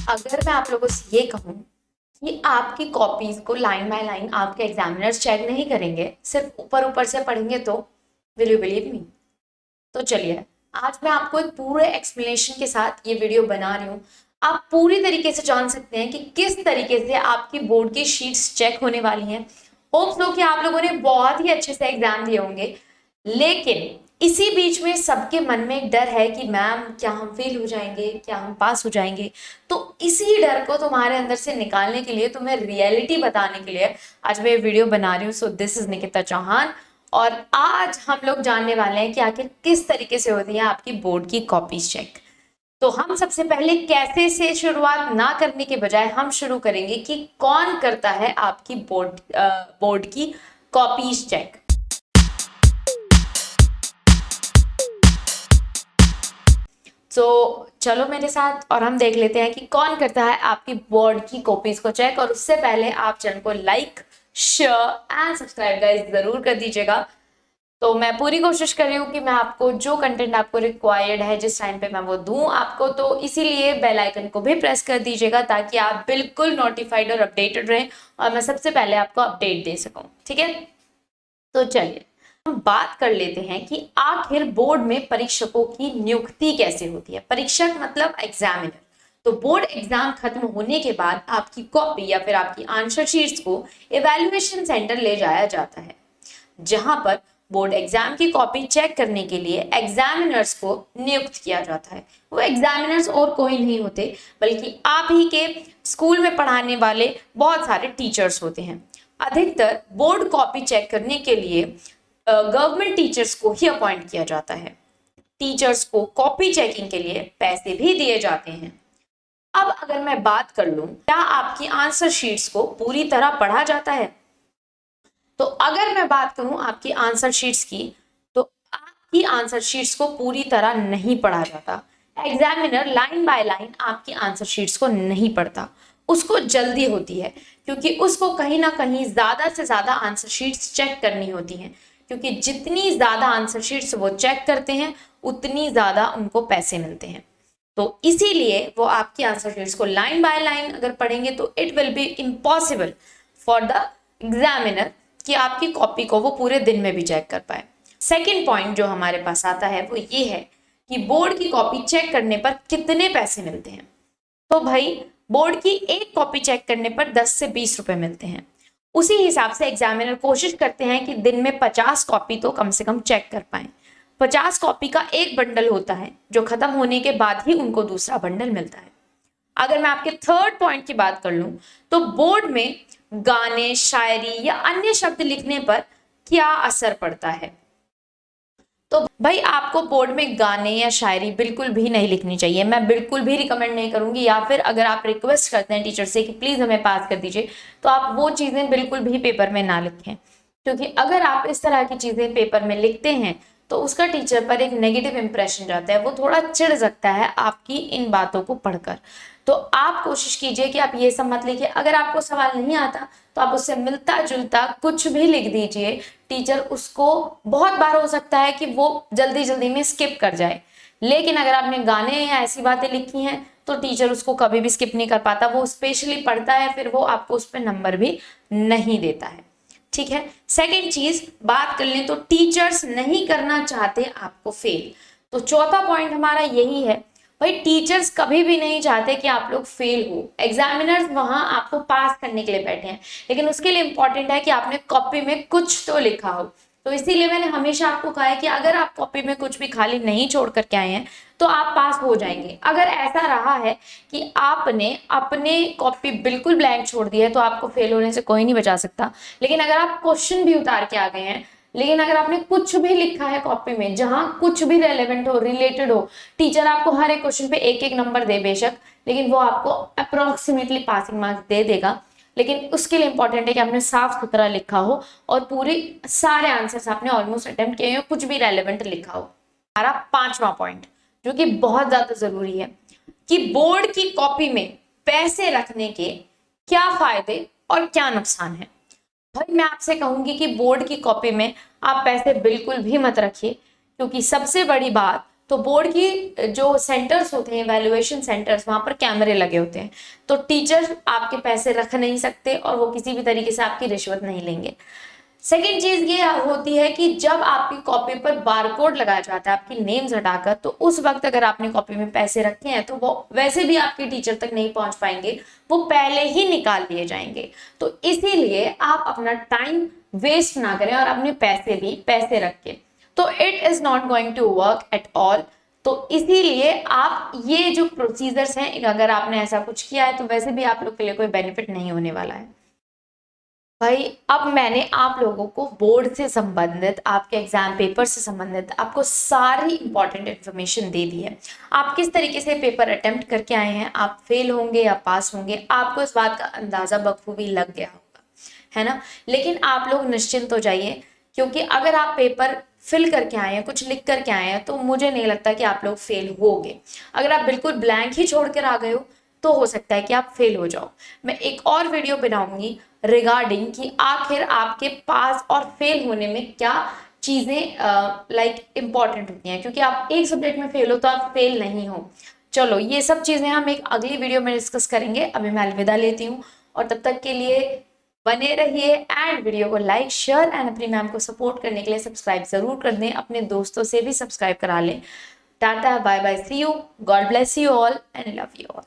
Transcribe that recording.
अगर मैं आप लोगों से ये कहूँ कि आपकी कॉपीज को लाइन बाय लाइन आपके एग्जामिनर्स चेक नहीं करेंगे, सिर्फ ऊपर ऊपर से पढ़ेंगे, तो विल यू बिलीव मी? तो चलिए, आज मैं आपको एक पूरे एक्सप्लेनेशन के साथ ये वीडियो बना रही हूँ। आप पूरी तरीके से जान सकते हैं कि किस तरीके से आपकी बोर्ड की शीट्स चेक होने वाली हैं। होप्स लो कि आप लोगों ने बहुत ही अच्छे से एग्जाम दिए होंगे, लेकिन इसी बीच में सबके मन में एक डर है कि मैम क्या हम फेल हो जाएंगे, क्या हम पास हो जाएंगे। तो इसी डर को तुम्हारे अंदर से निकालने के लिए, तुम्हें रियलिटी बताने के लिए आज मैं ये वीडियो बना रही हूँ। So this is Nikita Chauhan, और आज हम लोग जानने वाले हैं कि आखिर किस तरीके से होती है आपकी बोर्ड की कॉपी चेक। तो हम सबसे पहले कैसे से शुरुआत ना करने के बजाय हम शुरू करेंगे कि कौन करता है आपकी बोर्ड की कॉपीज चेक। तो चलो मेरे साथ और हम देख लेते हैं कि कौन करता है आपकी बोर्ड की कॉपीज को चेक। और उससे पहले आप चैनल को like, share and subscribe guys जरूर कर दीजिएगा। तो मैं पूरी कोशिश कर रही हूँ कि मैं आपको जो कंटेंट आपको रिक्वायर्ड है जिस टाइम पे मैं वो दूं आपको, तो इसीलिए बेल आइकन को भी प्रेस कर दीजिएगा ताकि आप बिल्कुल नोटिफाइड और अपडेटेड रहें और मैं सबसे पहले आपको अपडेट दे सकूं। ठीक है, तो चलिए हम बात कर लेते हैं कि आखिर बोर्ड में परीक्षकों की नियुक्ति कैसे होती है। परीक्षक मतलब एग्जामिनर। तो बोर्ड एग्जाम खत्म होने के बाद आपकी कॉपी या फिर आपकी आंसर शीट्स को इवैल्यूएशन सेंटर ले जाया जाता है, जहां पर बोर्ड एग्जाम की कॉपी चेक करने के लिए एग्जामिनर्स को नियुक्त किया जाता है। वो एग्जामिनर्स और कोई नहीं होते बल्कि आप ही के स्कूल में पढ़ाने वाले बहुत सारे टीचर्स होते हैं। अधिकतर बोर्ड कॉपी चेक करने के लिए गवर्नमेंट टीचर्स को ही अपॉइंट किया जाता है। टीचर्स को कॉपी चेकिंग के लिए पैसे भी दिए जाते हैं। अब अगर मैं बात कर लूं, क्या आपकी आंसर शीट्स को पूरी तरह पढ़ा जाता है? तो अगर मैं बात करूं आपकी आंसर शीट्स की, तो आपकी आंसर शीट्स को पूरी तरह नहीं पढ़ा जाता। एग्जामिनर लाइन बाय लाइन आपकी आंसर शीट्स को नहीं पढ़ता। उसको जल्दी होती है क्योंकि उसको कहीं ना कहीं ज्यादा से ज्यादा आंसर शीट्स चेक करनी होती हैं, क्योंकि जितनी ज्यादा आंसर शीट्स वो चेक करते हैं उतनी ज्यादा उनको पैसे मिलते हैं। तो इसीलिए वो आपकी आंसर शीट्स को लाइन बाय लाइन अगर पढ़ेंगे तो it will be impossible for the examiner कि आपकी कॉपी को वो पूरे दिन में भी चेक कर पाए। सेकंड पॉइंट जो हमारे पास आता है वो ये है कि बोर्ड की कॉपी चेक करने पर कितने पैसे मिलते हैं। तो भाई बोर्ड की एक कॉपी चेक करने पर 10 से 20 रुपए मिलते हैं। उसी हिसाब से एग्जामिनर कोशिश करते हैं कि दिन में 50 कॉपी तो कम से कम चेक कर पाए। 50 कॉपी का एक बंडल होता है जो खत्म होने के बाद ही उनको दूसरा बंडल मिलता है। अगर मैं आपके थर्ड पॉइंट की बात कर लूं, तो बोर्ड में गाने, शायरी या अन्य शब्द लिखने पर क्या असर पड़ता है। तो भाई आपको बोर्ड में गाने या शायरी बिल्कुल भी नहीं लिखनी चाहिए। मैं बिल्कुल भी रिकमेंड नहीं करूंगी, या फिर अगर आप रिक्वेस्ट करते हैं टीचर से कि प्लीज हमें पास कर दीजिए, तो आप वो चीजें बिल्कुल भी पेपर में ना लिखें, क्योंकि अगर आप इस तरह की चीजें पेपर में लिखते हैं तो उसका टीचर पर एक नेगेटिव इंप्रेशन जाता है। वो थोड़ा चिढ़ सकता है आपकी इन बातों को पढ़कर। तो आप कोशिश कीजिए कि आप ये सब मत लिखिए। अगर आपको सवाल नहीं आता तो आप उससे मिलता जुलता कुछ भी लिख दीजिए। टीचर उसको बहुत बार हो सकता है कि वो जल्दी जल्दी में स्किप कर जाए, लेकिन अगर आपने गाने या ऐसी बातें लिखी हैं तो टीचर उसको कभी भी स्किप नहीं कर पाता। वो स्पेशली पढ़ता है, फिर वो आपको उस पर नंबर भी नहीं देता है। ठीक है, सेकेंड चीज बात कर लें तो टीचर्स नहीं करना चाहते आपको फेल। तो चौथा पॉइंट हमारा यही है, भाई टीचर्स कभी भी नहीं चाहते कि आप लोग फेल हो। एग्जामिनर्स वहां आपको पास करने के लिए बैठे हैं, लेकिन उसके लिए इंपॉर्टेंट है कि आपने कॉपी में कुछ तो लिखा हो। तो इसीलिए मैंने हमेशा आपको कहा है कि अगर आप कॉपी में कुछ भी खाली नहीं छोड़ करके आए हैं तो आप पास हो जाएंगे। अगर ऐसा रहा है कि आपने अपने कॉपी बिल्कुल ब्लैंक छोड़ दी है तो आपको फेल होने से कोई नहीं बचा सकता। लेकिन अगर आप क्वेश्चन भी उतार के आ गए हैं, लेकिन अगर आपने कुछ भी लिखा है कॉपी में जहां कुछ भी रेलेवेंट हो, रिलेटेड हो, टीचर आपको हर एक क्वेश्चन पे एक एक नंबर दे बेशक, लेकिन वो आपको अप्रोक्सीमेटली पासिंग मार्क्स दे देगा। लेकिन उसके लिए इंपॉर्टेंट है कि आपने साफ सुथरा लिखा हो और पूरे सारे आंसर्स आपने ऑलमोस्ट अटेम्प्ट किए हो, कुछ भी रेलेवेंट लिखा हो। हमारा पांचवा पॉइंट जो कि बहुत ज्यादा जरूरी है कि बोर्ड की कॉपी में पैसे रखने के क्या फायदे और क्या नुकसान है। भाई मैं आपसे कहूंगी कि बोर्ड की कॉपी में आप पैसे बिल्कुल भी मत रखिए, क्योंकि सबसे बड़ी बात, तो बोर्ड की जो सेंटर्स होते हैं, वैल्यूएशन सेंटर्स, वहां पर कैमरे लगे होते हैं, तो टीचर आपके पैसे रख नहीं सकते और वो किसी भी तरीके से आपकी रिश्वत नहीं लेंगे। सेकेंड चीज ये होती है कि जब आपकी कॉपी पर बारकोड लगाया जाता है आपकी नेम्स हटाकर, तो उस वक्त अगर आपने कॉपी में पैसे रखे हैं तो वो वैसे भी आपके टीचर तक नहीं पहुंच पाएंगे, वो पहले ही निकाल लिए जाएंगे। तो इसीलिए आप अपना टाइम वेस्ट ना करें और अपने पैसे रख के, तो it is not going to work at all. तो इसीलिए आप ये जो प्रोसीजर्स हैं, अगर आपने ऐसा कुछ किया है तो वैसे भी आप लोग के लिए कोई बेनिफिट नहीं होने वाला है। भाई अब मैंने आप लोगों को बोर्ड से संबंधित, आपके एग्जाम पेपर से संबंधित आपको सारी इंपॉर्टेंट इन्फॉर्मेशन दे दी है। आप किस तरीके से पेपर अटेम्प्ट करके आए हैं, आप फेल होंगे या पास होंगे, आपको इस बात का अंदाजा बखूबी लग गया होगा, है ना। लेकिन आप लोग निश्चिंत हो जाइए, क्योंकि अगर आप पेपर फिल करके आए हैं, कुछ लिख करके आए हैं, तो मुझे नहीं लगता कि आप लोग फेल होगे। अगर आप बिल्कुल ब्लैंक ही छोड़ कर आ गए हो तो हो सकता है कि आप फेल हो जाओ। मैं एक और वीडियो बनाऊंगी रिगार्डिंग कि आखिर आपके पास और फेल होने में क्या चीजें लाइक इम्पॉर्टेंट होती हैं, क्योंकि आप एक सब्जेक्ट में फेल हो तो आप फेल नहीं हो। चलो ये सब चीजें हम एक अगली वीडियो में डिस्कस करेंगे। अभी मैं अलविदा लेती हूँ, और तब तक के लिए बने रहिए एंड वीडियो को लाइक शेयर एंड अपनी मैम को सपोर्ट करने के लिए सब्सक्राइब जरूर कर दें, अपने दोस्तों से भी सब्सक्राइब करा लें। टाटा, bye bye, see you, God bless you all and love you all.